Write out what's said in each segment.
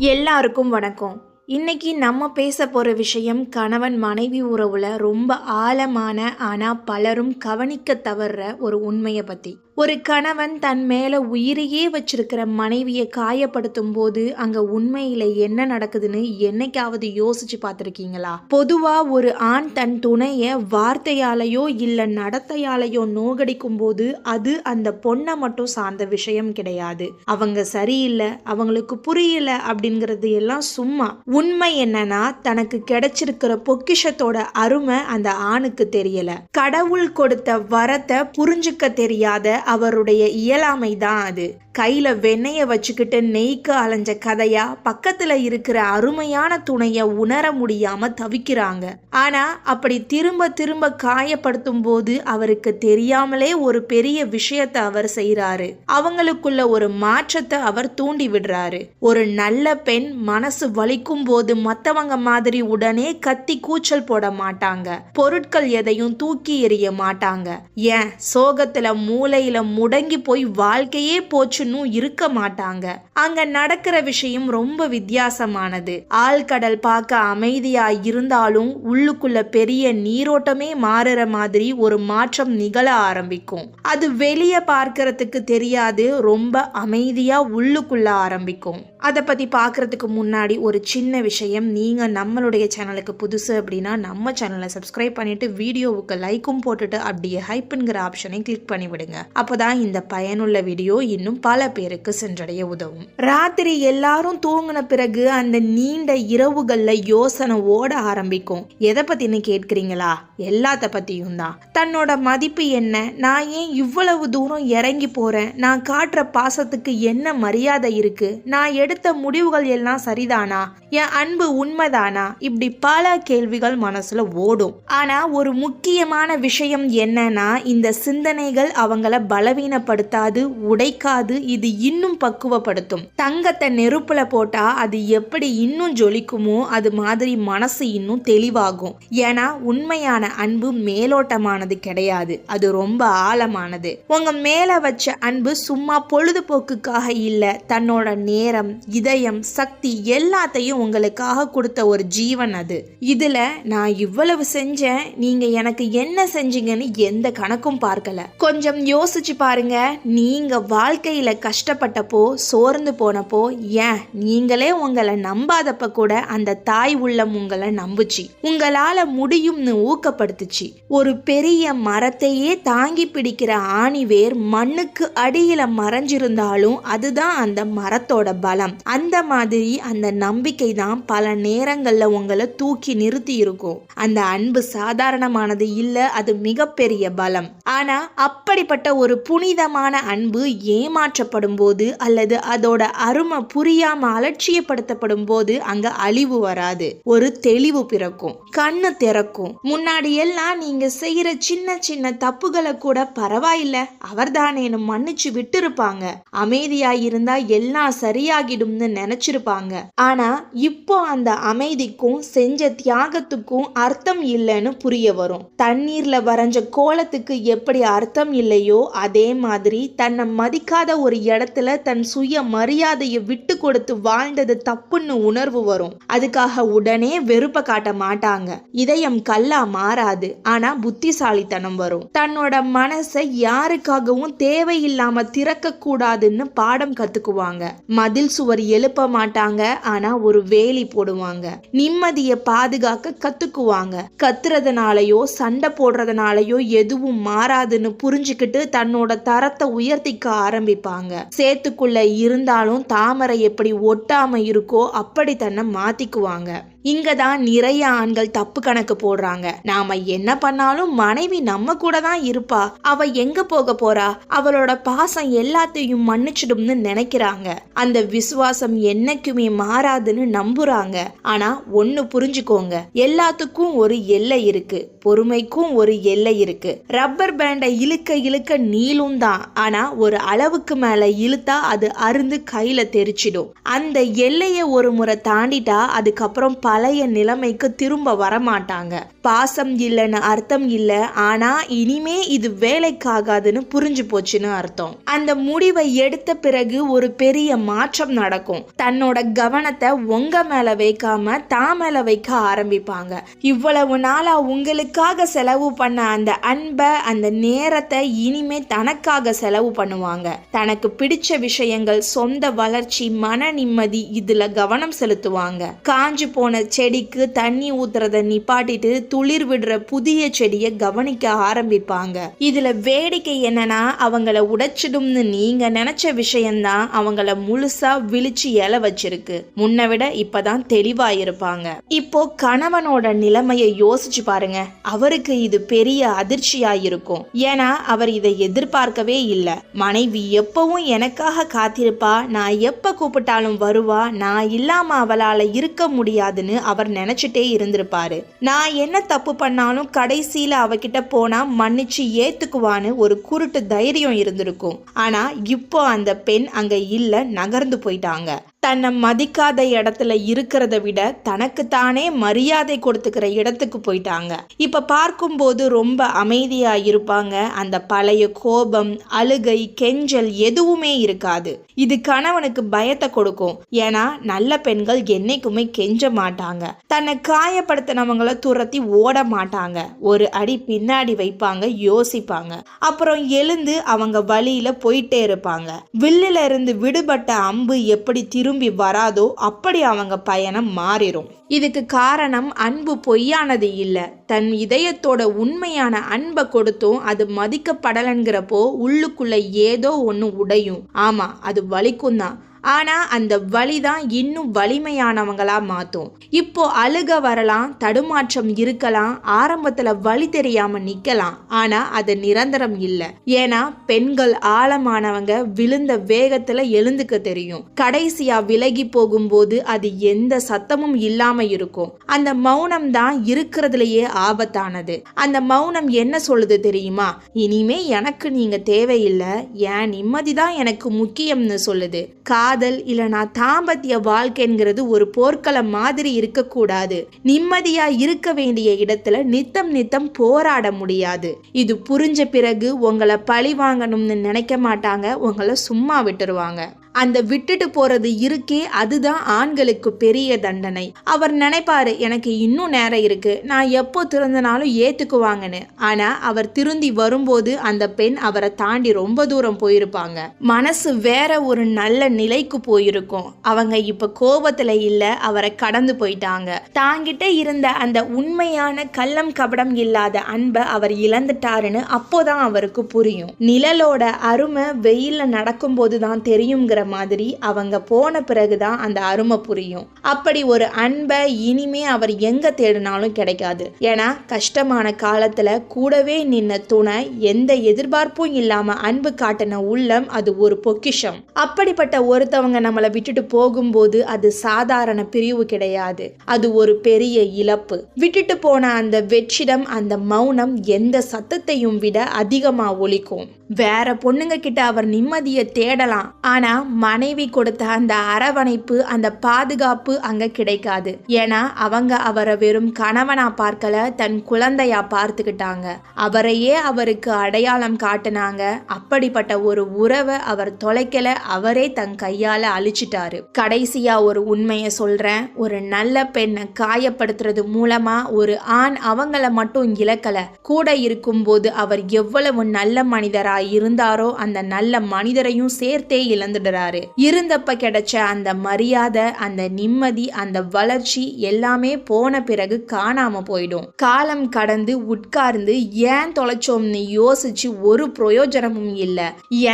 எல்லாருக்கும் வணக்கம். இன்னைக்கு நம்ம பேச போற விஷயம் கணவன் மனைவி உறவுல ரொம்ப ஆழமான, ஆனா பலரும் கவனிக்க தவறுற ஒரு உண்மையை பத்தி. ஒரு கணவன் தன் மேல உயிரையே வச்சிருக்கிற மனைவியை காயப்படுத்தும் போது அங்க உண்மையில என்ன நடக்குதுன்னு என்னைக்காவது யோசிச்சு பார்த்திருக்கீங்களா? பொதுவா ஒரு ஆண் தன் துணைய வார்த்தையாலேயோ இல்ல நடத்தையாலேயோ நோகடிக்கும் போது அது அந்த பொண்ணை மட்டும் சார்ந்த விஷயம் கிடையாது. அவங்க சரியில்லை, அவங்களுக்கு புரியல அப்படிங்கிறது எல்லாம் சும்மா. உண்மை என்னன்னா, தனக்கு கிடைச்சிருக்கிற பொக்கிஷத்தோட அருமை அந்த ஆணுக்கு தெரியல. கடவுள் கொடுத்த வரத்தை புரிஞ்சுக்க தெரியாத அவருடைய இயலாமை தான் அது. கையில வெண்ணைய வச்சுக்கிட்டு நெய்க்கு அலைஞ்ச கதையா பக்கத்துல இருக்கிற அருமையான துணைய உணர முடியாம தவிக்கிறாங்க. ஆனா அப்படி திரும்ப திரும்ப காயப்படுத்தும் போது அவருக்கு தெரியாமலே ஒரு பெரிய விஷயத்தை அவர் செய்யறாரு. அவங்களுக்குள்ள ஒரு மாற்றத்தை அவர் தூண்டி விடுறாரு. ஒரு நல்ல பெண் மனசு வலிக்கும் போது மத்தவங்க மாதிரி உடனே கத்தி கூச்சல் போட மாட்டாங்க. பொருட்கள் எதையும் தூக்கி எறிய மாட்டாங்க. ஏன் சோகத்துல மூளையில முடங்கி போய் வாழ்க்கையே போச்சுன்னு இருக்க மாட்டாங்க. அங்க நடக்கிற விஷயம் ரொம்ப வித்தியாசமானது. ஆழ்கடல் பார்க்க அமைதியா இருந்தாலும் உள்ளுக்குள்ள பெரிய நீரோட்டமே மாறுற மாதிரி ஒரு மாற்றம் நிகழ ஆரம்பிக்கும். அது வெளியே பார்க்கறதுக்கு தெரியாது, ரொம்ப அமைதியா உள்ளுக்குள்ள ஆரம்பிக்கும். அதை பத்தி பார்க்கறதுக்கு முன்னாடி ஒரு சின்ன விஷயம். நீங்க நம்மளுடைய சேனலுக்கு புதுசு அப்படின்னா நம்ம சேனலை சப்ஸ்கிரைப் பண்ணிட்டு வீடியோவுக்கு லைக்கும் போட்டுட்டு அப்படியே ஹைப்ங்கிற ஆப்ஷனை கிளிக் பண்ணி விடுங்க. அப்பதான் இந்த பயனுள்ள வீடியோ இன்னும் பல பேருக்கு சென்றடைய உதவும். ராத்திரி எல்லாரும் தூங்கின பிறகு அந்த நீண்ட இரவுகள்ல யோசனை ஓட ஆரம்பிக்கும். எதை பத்தின்னு கேட்கிறீங்களா? எல்லாத்த பத்தியும் தான். தன்னோட மதிப்பு என்ன, நான் ஏன் இவ்வளவு தூரம் இறங்கி போறேன், நான் காட்டுற பாசத்துக்கு என்ன மரியாதை இருக்கு, நான் எடுத்த முடிவுகள் எல்லாம் சரிதானா, என் அன்பு உண்மைதானா, இப்படி பல கேள்விகள் மனசுல ஓடும். ஆனா ஒரு முக்கியமான விஷயம் என்னன்னா, இந்த சிந்தனைகள் அவங்கள பலவீனப்படுத்தாது, உடைக்காது, இது இன்னும் பக்குவப்படுத்தும். தங்கத்தை நெருப்புல போட்டா அது எப்படி இன்னும் ஜொலிக்குமோ அது மாதிரி மனசு இன்னும் தெளிவாகும். ஏன்னா உண்மையான அன்பு மேலோட்டமானது கிடையாது, அது ரொம்ப ஆழமானது. உங்க மேல வச்ச அன்பு சும்மா பொழுதுபோக்குக்காக இல்ல, தன்னோட நேரம், இதயம், சக்தி எல்லாத்தையும் உங்களுக்காக கொடுத்த ஒரு ஜீவன் அது. இதுல நான் இவ்வளவு செஞ்சேன், நீங்க எனக்கு என்ன செஞ்சீங்கன்னு எந்த கணக்கும் பார்க்கல. கொஞ்சம் யோசிச்சு பாருங்க. நீங்க வாழ்க்கையில கஷ்டப்பட்டப்போ, சோர்ந்து போனப்போ, ஏன் நீங்களே உங்களை நம்பாதப்ப கூட அந்த தாய் உள்ளம் உங்களை நம்புச்சு, உங்களால முடியும்னு ஊக்கப்படுத்துச்சு. ஒரு பெரிய மரத்தையே தாங்கி பிடிக்கிற ஆணிவேர் மண்ணுக்கு அடியில மறைஞ்சிருந்தாலும் அதுதான் அந்த மரத்தோட பலம். அந்த மாதிரி அந்த நம்பிக்கை தான் பல நேரங்கள்ல உங்களை தூக்கி நிறுத்தி இருக்கும். அந்த அன்பு சாதாரணமானது இல்ல, அது மிகப்பெரிய பலம். ஆனா அப்படிப்பட்ட ஒரு புனிதமான அன்பு ஏமாற்றப்படும் போது அல்லது அதோட அருமை புரியாம அலட்சியப்படுத்தப்படும் போது அங்க அழிவு வராது, ஒரு தெளிவு பிறக்கும், கண்ணு திறக்கும். முன்னாடி எல்லாம் நீங்க செய்யற சின்ன சின்ன தப்புகளை கூட பரவாயில்ல, அவர்தானேன்னு மன்னிச்சு விட்டு இருப்பாங்க. அமைதியா இருந்தா எல்லாம் சரியாகிடும்னு நினைச்சிருப்பாங்க. ஆனா இப்போ அந்த அமைதிக்கும் செஞ்ச தியாகத்துக்கும் அர்த்தம் இல்லைன்னு புரிய வரும். தண்ணீர்ல வரைஞ்ச கோலத்துக்கு எப்படி அர்த்தம் இல்லையோ அதே மாதிரி தன்னை மதிக்காத ஒரு இடத்துல தன் சுய மரியாதையை விட்டு கொடுத்து வாழ்ந்தது தப்புன்னு உணர்வு வரும். அதுக்காக உடனே வெறுப்ப காட்ட மாட்டாங்க. இதயம் கல்லா மாறாது, ஆனா புத்திசாலித்தனம் வரும். தன்னோட மனசை யாருக்காகவும் தேவையில்லாம திறக்க கூடாதுன்னு பாடம் கத்துக்குவாங்க. மதில் சுவர் எழுப்ப மாட்டாங்க, ஆனா ஒரு வேலி போடுவாங்க. நிம்மதியை பாதுகாக்க கத்துக்குவாங்க. கத்துறதுனாலயோ சண்டை போடுறதுனாலயோ எதுவும் மாறாதுன்னு புரிஞ்சுக்கிட்டு தன்னோட தரத்தை உயர்த்திக்க ஆரம்பிப்பாங்க. சேத்துக்குள்ள இருந்தாலும் தாமரை எப்படி ஒட்டாம இருக்கோ அப்படி தன்னை மாத்திக்குவாங்க. இங்கதான் நிறைய ஆண்கள் தப்பு கணக்கு போடுறாங்க. நாம என்ன பண்ணாலும் மனைவி நம்ம கூட தான் இருப்பா, அவ எங்க போக போறா, அவளோட பாசம் எல்லாத்தையும் மன்னிச்சிடும்னு நினைக்கிறாங்க. அந்த விசுவாசம் என்னைக்குமே மாறாதுன்னு நம்புறாங்க. ஆனா ஒன்னு புரிஞ்சுக்கோங்க, எல்லாத்துக்கும் ஒரு எல்லை இருக்கு, பொறுமைக்கும் ஒரு எல்லை இருக்கு. ரப்பர் பேண்டை இழுக்க இழுக்க நீளும் தான், ஆனா ஒரு அளவுக்கு மேல இழுத்தா அது அருந்து கையில தெரிச்சிடும். அந்த எல்லைய ஒரு முறை தாண்டிட்டா அதுக்கப்புறம் பழைய நிலைமைக்கு திரும்ப வரமாட்டாங்க. பாசம் இல்லைன்னு அர்த்தம் இல்ல, ஆனா இனிமே இது வேலைக்காகாதுன்னு புரிஞ்சு போச்சுன்னு அர்த்தம். அந்த முடிவை எடுத்த பிறகு ஒரு பெரிய மாற்றம் நடக்கும். தன்னோட கவனத்தை உங்க மேல வைக்காம தான் மேல வைக்க ஆரம்பிப்பாங்க. இவ்வளவு நாளா உங்களுக்காக செலவு பண்ண அந்த அன்பை, அந்த நேரத்தை இனிமே தனக்காக செலவு பண்ணுவாங்க. தனக்கு பிடிச்ச விஷயங்கள், சொந்த வளர்ச்சி, மன நிம்மதி, இதுல கவனம் செலுத்துவாங்க. காஞ்சு போன செடிக்கு தண்ணி ஊத்துறத நிப்பாட்டிட்டு துளிர் விடுற புதிய செடியை கவனிக்க ஆரம்பிப்பாங்க. இதுல வேடிக்கை என்னன்னா, அவங்கள உடைச்சிடும்னு நீங்க நினைச்ச விஷயம்தான் அவங்கள முழுசா விழிச்சு இல வச்சிருக்கு. முன்ன விட இப்பதான் தெளிவா இருப்பாங்க. இப்போ கணவனோட நிலைமையை யோசிச்சு பாருங்க. அவருக்கு இது பெரிய அதிர்ச்சியா இருக்கும். ஏன்னா அவர் இதை எதிர்பார்க்கவே இல்லை. மனைவி எப்பவும் எனக்காக காத்திருப்பா, நான் எப்ப கூப்பிட்டாலும் வருவா, நான் இல்லாம அவளால இருக்க முடியாதுன்னு அவர் நினைச்சிட்டே இருந்திருப்பாரு. நான் என்ன தப்பு பண்ணாலும் கடைசியில அவகிட்ட போனா மன்னிச்சு ஏத்துக்குவான்னு ஒரு குருட்டு தைரியம் இருந்திருக்கும். ஆனா இப்போ அந்த பெண் அங்க இல்ல, நகர்ந்து போயிட்டாங்க. தன்னை மதிக்காத இடத்துல இருக்கிறத விட தனக்குத்தானே மரியாதை கொடுத்துக்கிற இடத்துக்கு போயிட்டாங்க. இப்ப பார்க்கும்போது ரொம்ப அமைதியா இருப்பாங்க. அந்த பழைய கோபம், அழுகை, கெஞ்சல் எதுவுமே இருக்காது. இது கணவனுக்கு பயத்தை கொடுக்கும். ஏன்னா நல்ல பெண்கள் என்னைக்குமே கெஞ்ச மாட்டாங்க. தன்னை காயப்படுத்தினவங்களை துரத்தி ஓட மாட்டாங்க. ஒரு அடி பின்னாடி வைப்பாங்க, யோசிப்பாங்க, அப்புறம் எழுந்து அவங்க வழியில போயிட்டே இருப்பாங்க. வில்லுல இருந்து விடுபட்ட அம்பு எப்படி திரும்பி வராதோ அப்படி அவங்க பயணம் மாறிடும். இதுக்கு காரணம் அன்பு பொய்யானது இல்ல. தன் இதயத்தோட உண்மையான அன்பை கொடுத்தும் அது மதிக்கப்படலங்கிறப்போ உள்ளுக்குள்ள ஏதோ ஒண்ணு உடையும். ஆமா, அது வலிக்கும் தான். ஆனா அந்த வலிதான் இன்னும் வலிமையானவங்களா மாத்தும். இப்போ அழுக வரலாம், தடுமாற்றம் இருக்கலாம், ஆரம்பத்துல வலி தெரியாம நிக்கலாம். ஆனா அது நிரந்தரம் இல்ல. ஏன்னா பெண்கள் ஆழமானவங்க. விழுந்த வேகத்துல எழுந்துக்க தெரியும். கடைசியா விலகி போகும்போது அது எந்த சத்தமும் இல்லாம இருக்கும். அந்த மௌனம் தான் இருக்கிறதுலயே ஆபத்தானது. அந்த மௌனம் என்ன சொல்லுது தெரியுமா? இனிமே எனக்கு நீங்க தேவையில்லை, என் நிம்மதிதான் எனக்கு முக்கியம்னு சொல்லுது. காதல் இல்லனா தாம்பத்திய வாழ்க்கைங்கிறது ஒரு போர்க்களம் மாதிரி இருக்கக்கூடாது. நிம்மதியா இருக்க வேண்டிய இடத்துல நித்தம் போராட முடியாது. இது புரிஞ்ச பிறகு உங்களை பழி வாங்கணும்னு நினைக்க மாட்டாங்க, உங்களை சும்மா விட்டுருவாங்க. அந்த விட்டுட்டு போறது இருக்கே, அதுதான் ஆண்களுக்கு பெரிய தண்டனை. அவர் நினைப்பாரு, எனக்கு இன்னும் நேரம் இருக்கு, நான் எப்போ திருந்தினாலும் ஏத்துக்குவாங்கன்னு. ஆனா அவர் திருந்தி வரும்போது அந்த பெண் அவரை தாண்டி ரொம்ப தூரம் போயிருப்பாங்க. மனசு வேற ஒரு நல்ல நிலைக்கு போயிருக்கும். அவங்க இப்ப கோபத்துல இல்ல, அவரை கடந்து போயிட்டாங்க. தாங்கிட்ட இருந்த அந்த உண்மையான கள்ளம் கபடம் இல்லாத அன்பை அவர் இழந்துட்டாருன்னு அப்போதான் அவருக்கு புரியும். நிழலோட அருமை வெயில்ல நடக்கும் போதுதான் தெரியுங்கிற மாதிரி அவங்க போன பிறகுதான் அந்த அருமை புரியும். அப்படி ஒரு அன்பை இனிமே அவர் எங்க தேடினாலும் கிடைக்காது. ஏன்னா கஷ்டமான காலத்துல கூடவே நின்ன துணை, எந்த எதிர்பார்ப்பும் இல்லாம அன்பு காட்டின உள்ளம், அது ஒரு பொக்கிஷம். அப்படிப்பட்ட ஒருத்தவங்க நம்மளை விட்டுட்டு போகும்போது அது சாதாரண பிரிவு கிடையாது, அது ஒரு பெரிய இழப்பு. விட்டுட்டு போன அந்த வெற்றிடம், அந்த மௌனம் எந்த சத்தத்தையும் விட அதிகமா ஒலிக்கும். வேற பொண்ணுங்க கிட்ட அவர் நிம்மதியை தேடலாம், ஆனா மனைவி கொடுத்த அந்த அரவணைப்பு, அந்த பாதுகாப்பு அங்க கிடைக்காது. ஏன்னா அவங்க அவரை வெறும் கணவனா பார்க்கல, தன் குழந்தையா பார்த்துக்கிட்டாங்க. அவரையே அவருக்கு அடையாளம் காட்டினாங்க. அப்படிப்பட்ட ஒரு உறவை அவர் தொலைக்கல, அவரே தன் கையால அழிச்சிட்டாரு. கடைசியா ஒரு உண்மையை சொல்றேன். ஒரு நல்ல பெண்ணை காயப்படுத்துறது மூலமா ஒரு ஆண் அவங்கள மட்டும் இழக்கல, கூட இருக்கும்போது அவர் எவ்வளவு நல்ல மனிதரா இருந்தாரோ அந்த நல்ல மனிதரையும் சேர்த்தே இழந்துடுறாரு. இருந்தப்ப கிடைச்ச அந்த மரியாதை, அந்த நிம்மதி, அந்த வளர்ச்சி எல்லாமே போன பிறகு காணாம போயிடும். காலம் கடந்து உட்கார்ந்து ஏன் தொலைச்சோம்னு யோசிச்சு ஒரு பிரயோஜனமும் இல்ல.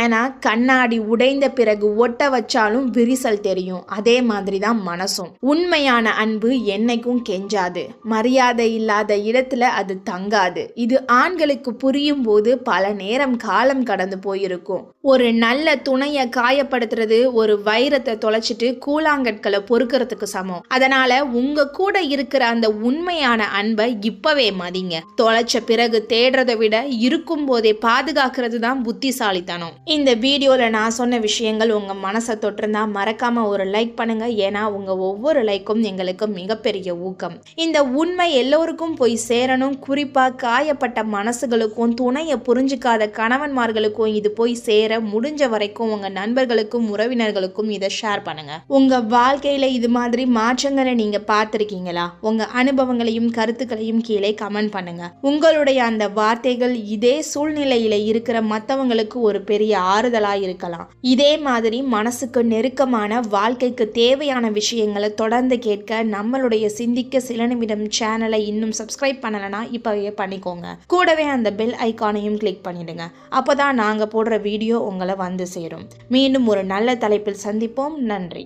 ஏன்னா கண்ணாடி உடைந்த பிறகு ஒட்ட வச்சாலும் விரிசல் தெரியும். அதே மாதிரிதான் மனசும். உண்மையான அன்பு என்னைக்கும் கெஞ்சாது, மரியாதை இல்லாத இடத்துல அது தங்காது. இது ஆண்களுக்கு புரியும் போது பல நேரம் காலம் கடந்து போயிருக்கும். ஒரு நல்ல துணையை காயப்படுத்த பயன்படுத்துறது ஒரு வைரத்தை தொலைச்சிட்டு கூழாங்கற்களை பொறுக்கிறதுக்கு சமம். அதனால உங்க கூட இருக்கிற அந்த உண்மையான அன்பை இப்பவே மதிங்க. தொலைச்ச பிறகு தேடுறதை விட இருக்கும் போதே பாதுகாக்கிறது தான் புத்திசாலித்தனம். இந்த வீடியோல நான் சொன்ன விஷயங்கள் உங்க மனசை தொட்டிருந்தா மறக்காம ஒரு லைக் பண்ணுங்க. ஏன்னா உங்க ஒவ்வொரு லைக்கும் எங்களுக்கு மிகப்பெரிய ஊக்கம். இந்த உண்மை எல்லோருக்கும் போய் சேரணும். குறிப்பா காயப்பட்ட மனசுகளுக்கும் துணையை புரிஞ்சுக்காத கணவன்மார்களுக்கும் இது போய் சேர முடிஞ்ச வரைக்கும் உங்க நண்பர்களுக்கும் உறவினர்களுக்கும் இதை ஷேர் பண்ணுங்க. உங்க வாழ்க்கையில இது மாதிரி மாற்றங்களை நீங்க பார்த்திருக்கீங்களா? உங்க அனுபவங்களையும் கருத்துக்களையும் கீழே கமெண்ட் பண்ணுங்க. உங்களுடைய அந்த வார்த்தைகள் இதே சூழ்நிலையில இருக்கிற மற்றவங்களுக்கு ஒரு பெரிய ஆறுதலா இருக்கலாம். இதே மாதிரி மனசுக்கு நெருக்கமான வாழ்க்கைக்கு தேவையான விஷயங்களை தொடர்ந்து கேட்க நம்மளுடைய சிந்திக்க சில நிமிடம் சேனலை இன்னும் சப்ஸ்கிரைப் பண்ணலனா இப்பவே பண்ணிக்கோங்க. கூடவே அந்த பெல் ஐகானையும் கிளிக் பண்ணிடுங்க. அப்போதான் நாங்க போடுற வீடியோ உங்களை வந்து சேரும். மீண்டும் ஒரு நல்ல தலைப்பில் சந்திப்போம். நன்றி.